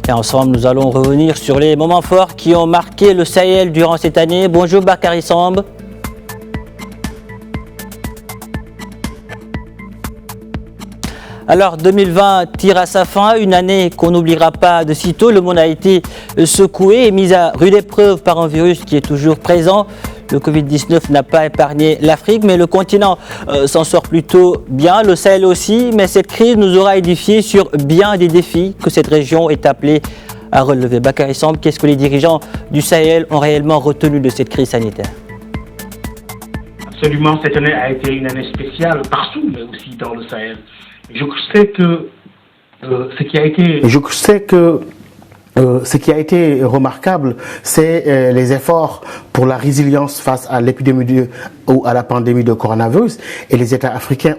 Et ensemble, nous allons revenir sur les moments forts qui ont marqué le Sahel durant cette année. Bonjour Bakary Samb. Alors 2020 tire à sa fin, une année qu'on n'oubliera pas de sitôt. Le monde a été secoué et mis à rude épreuve par un virus qui est toujours présent. Le Covid-19 n'a pas épargné l'Afrique, mais le continent s'en sort plutôt bien, le Sahel aussi. Mais cette crise nous aura édifié sur bien des défis que cette région est appelée à relever. Bakary Samb, qu'est-ce que les dirigeants du Sahel ont réellement retenu de cette crise sanitaire? Absolument, cette année a été une année spéciale partout, mais aussi dans le Sahel. Je sais que ce qui a été remarquable, c'est les efforts pour la résilience face à l'épidémie ou à la pandémie de coronavirus. Et les États africains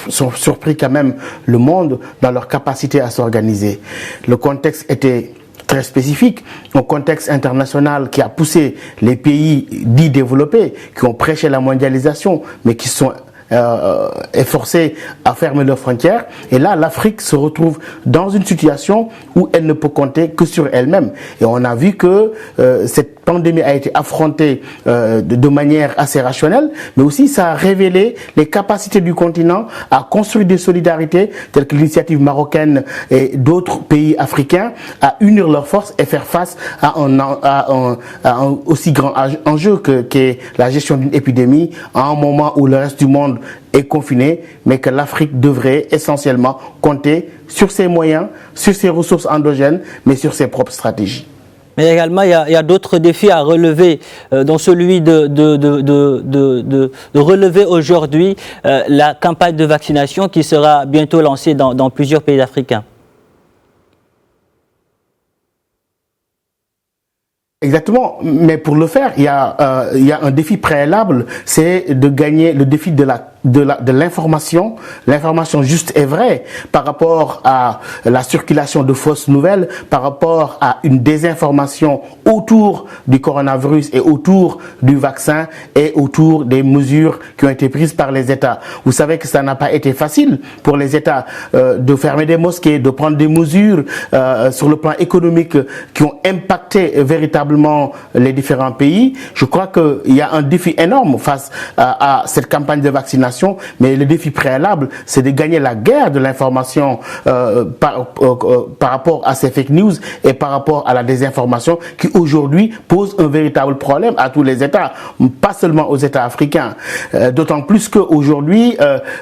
sont surpris quand même le monde dans leur capacité à s'organiser. Le contexte était très spécifique, un contexte international qui a poussé les pays dits développés, qui ont prêché la mondialisation, mais qui sont est forcée à fermer leurs frontières. Et là, l'Afrique se retrouve dans une situation où elle ne peut compter que sur elle-même. Et on a vu que cette pandémie a été affrontée de manière assez rationnelle, mais aussi ça a révélé les capacités du continent à construire des solidarités, telles que l'initiative marocaine et d'autres pays africains, à unir leurs forces et faire face à un aussi grand enjeu qu'est la gestion d'une épidémie, à un moment où le reste du monde est confiné, mais que l'Afrique devrait essentiellement compter sur ses moyens, sur ses ressources endogènes, mais sur ses propres stratégies. Mais également, il y a d'autres défis à relever, dont celui de relever aujourd'hui la campagne de vaccination qui sera bientôt lancée dans plusieurs pays africains. Exactement, mais pour le faire, il y a un défi préalable, c'est de gagner le défi de l'information, l'information juste et vraie par rapport à la circulation de fausses nouvelles, par rapport à une désinformation autour du coronavirus et autour du vaccin et autour des mesures qui ont été prises par les États. Vous savez que ça n'a pas été facile pour les États de fermer des mosquées, de prendre des mesures sur le plan économique qui ont impacté véritablement les différents pays. Je crois qu'il y a un défi énorme face à cette campagne de vaccination, mais le défi préalable, c'est de gagner la guerre de l'information par rapport à ces fake news et par rapport à la désinformation qui aujourd'hui pose un véritable problème à tous les États, pas seulement aux États africains. D'autant plus qu'aujourd'hui,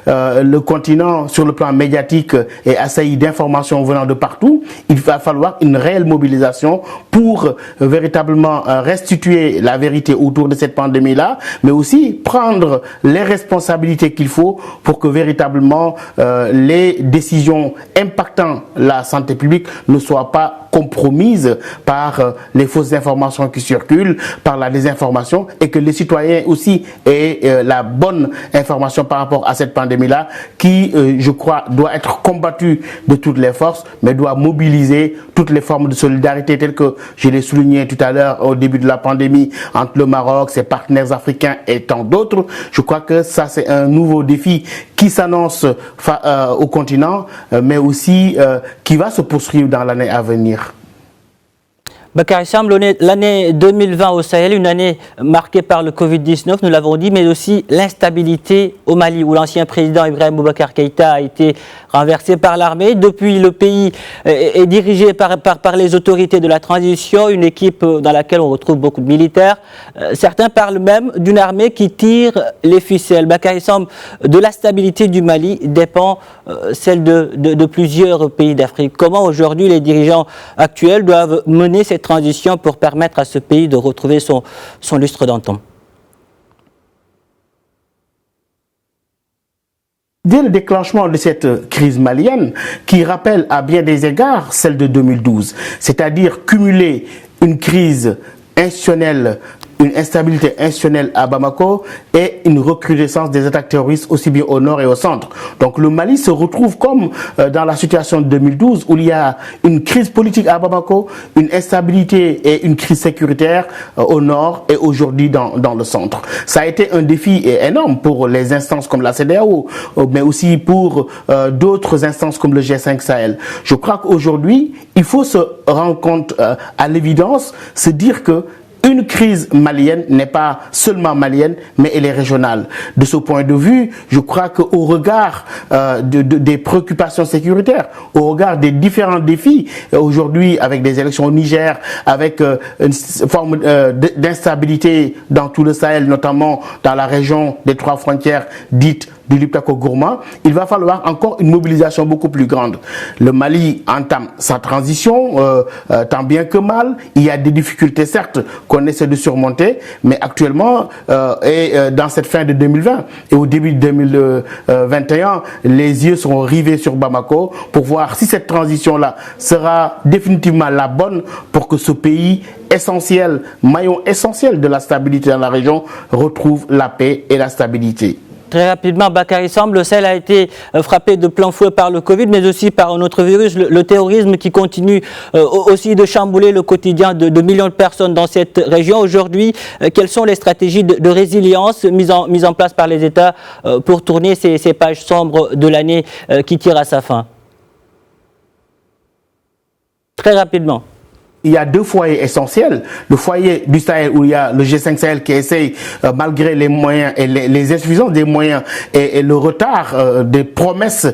le continent, sur le plan médiatique, est assailli d'informations venant de partout. Il va falloir une réelle mobilisation pour véritablement restituer la vérité autour de cette pandémie-là, mais aussi prendre les responsabilités qu'il faut pour que véritablement les décisions impactant la santé publique ne soient pas compromises par les fausses informations qui circulent, par la désinformation, et que les citoyens aussi aient la bonne information par rapport à cette pandémie-là qui, je crois, doit être combattue de toutes les forces, mais doit mobiliser toutes les formes de solidarité telles que je l'ai souligné tout à l'heure au début de la pandémie entre le Maroc, ses partenaires africains et tant d'autres. Je crois que ça, c'est un nouveau défi qui s'annonce au continent, mais aussi qui va se poursuivre dans l'année à venir. Bakary Samb, l'année 2020 au Sahel, une année marquée par le Covid-19, nous l'avons dit, mais aussi l'instabilité au Mali, où l'ancien président Ibrahim Boubacar Keïta a été renversé par l'armée. Depuis, le pays est dirigé par les autorités de la transition, une équipe dans laquelle on retrouve beaucoup de militaires. Certains parlent même d'une armée qui tire les ficelles. Bakary Samb, de la stabilité du Mali dépend celle de plusieurs pays d'Afrique. Comment aujourd'hui les dirigeants actuels doivent mener cette transition pour permettre à ce pays de retrouver son lustre d'antan? Dès le déclenchement de cette crise malienne, qui rappelle à bien des égards celle de 2012, c'est-à-dire cumuler une crise institutionnelle une instabilité institutionnelle à Bamako et une recrudescence des attaques terroristes aussi bien au nord et au centre. Donc le Mali se retrouve comme dans la situation de 2012 où il y a une crise politique à Bamako, une instabilité et une crise sécuritaire au nord et aujourd'hui dans le centre. Ça a été un défi énorme pour les instances comme la CEDEAO, mais aussi pour d'autres instances comme le G5 Sahel. Je crois qu'aujourd'hui, il faut se rendre compte à l'évidence, se dire que une crise malienne n'est pas seulement malienne, mais elle est régionale. De ce point de vue, je crois qu'au regard des préoccupations sécuritaires, au regard des différents défis, aujourd'hui avec des élections au Niger, avec une forme d'instabilité dans tout le Sahel, notamment dans la région des 3 frontières dites du Liptako-Gourma, il va falloir encore une mobilisation beaucoup plus grande. Le Mali entame sa transition, tant bien que mal. Il y a des difficultés, certes, qu'on essaie de surmonter, mais actuellement, dans cette fin de 2020 et au début de 2021, les yeux sont rivés sur Bamako pour voir si cette transition-là sera définitivement la bonne pour que ce pays essentiel, maillon essentiel de la stabilité dans la région, retrouve la paix et la stabilité. Très rapidement, Bakary Samb, le Sahel a été frappé de plein fouet par le Covid, mais aussi par un autre virus, le terrorisme qui continue aussi de chambouler le quotidien de millions de personnes dans cette région. Aujourd'hui, quelles sont les stratégies de résilience mises en place par les États pour tourner ces pages sombres de l'année qui tire à sa fin? Très rapidement. Il y a 2 foyers essentiels. Le foyer du Sahel où il y a le G5 Sahel qui essaye, malgré les moyens et les insuffisances des moyens et le retard des promesses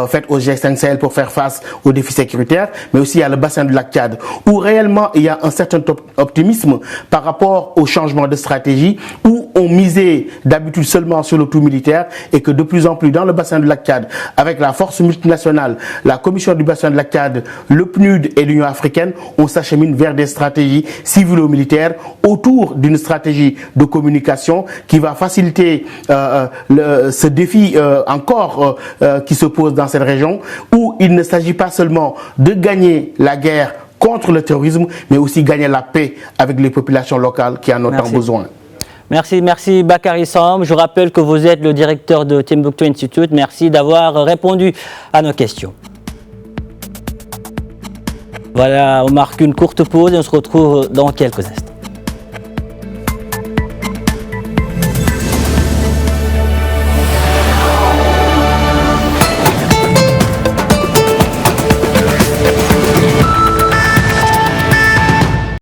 faites au G5 Sahel pour faire face aux défis sécuritaires, mais aussi il y a le bassin du lac Tchad où réellement il y a un certain optimisme par rapport au changement de stratégie où on misait d'habitude seulement sur le tout militaire et que de plus en plus dans le bassin du lac Tchad, avec la force multinationale, la commission du bassin du lac Tchad, le PNUD et l'Union africaine, on s'achemine vers des stratégies civilo-militaires autour d'une stratégie de communication qui va faciliter ce défi encore qui se pose dans cette région où il ne s'agit pas seulement de gagner la guerre contre le terrorisme, mais aussi gagner la paix avec les populations locales qui en ont tant besoin. Merci Bakary Samb. Je rappelle que vous êtes le directeur de Timbuktu Institute. Merci d'avoir répondu à nos questions. Voilà, on marque une courte pause et on se retrouve dans quelques instants.